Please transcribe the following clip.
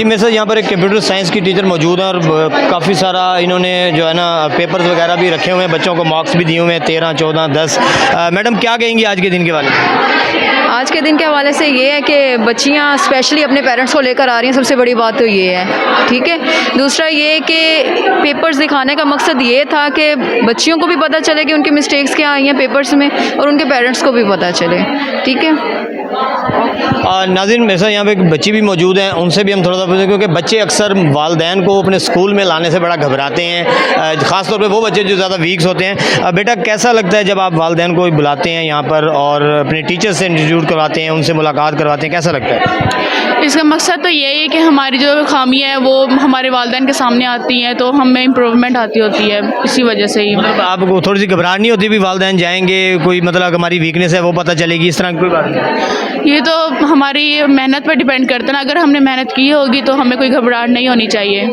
जी मेरे साथ यहाँ पर एक कंप्यूटर साइंस की टीचर मौजूद है और काफ़ी सारा इन्होंने जो है ना पेपर्स वगैरह भी रखे हुए हैं, बच्चों को मार्क्स भी दिए हुए हैं 13, 14, 10। मैडम क्या कहेंगी आज के दिन के बारे में? आज के दिन के हवाले से ये है कि बच्चियाँ स्पेशली अपने पेरेंट्स को लेकर आ रही हैं, सबसे बड़ी बात तो ये है, ठीक है। दूसरा ये कि पेपर्स दिखाने का मकसद ये था कि बच्चियों को भी पता चले कि उनकी मिस्टेक्स क्या आई हैं पेपर्स में और उनके पेरेंट्स को भी पता चले, ठीक है। नाज़रीन मेरे साथ यहाँ पे एक बच्ची भी मौजूद हैं, उनसे भी हम थोड़ा सा पूछें क्योंकि बच्चे अक्सर वालिदैन को अपने स्कूल में लाने से बड़ा घबराते हैं, ख़ास तौर पे वो बच्चे जो ज़्यादा वीक्स होते हैं। बेटा कैसा लगता है जब आप वालिदैन को बुलाते हैं यहाँ पर और अपने टीचर से इंटरव्यू करवाते हैं, उनसे मुलाकात करवाते हैं, कैसा लगता है? इसका मकसद तो यही है कि हमारी जो खामियाँ हैं वो हमारे वालिदैन के सामने आती हैं तो हमें इम्प्रूवमेंट आती होती है, इसी वजह से ही। मतलब आपको थोड़ी सी घबराहट नहीं होती भी वालिदैन जाएंगे कोई मतलब हमारी वीकनेस है वो पता चलेगी, इस तरह की कोई बात नहीं? ये तो हमारी मेहनत पर डिपेंड करता है ना, अगर हमने मेहनत की होगी तो हमें कोई घबराहट नहीं होनी चाहिए।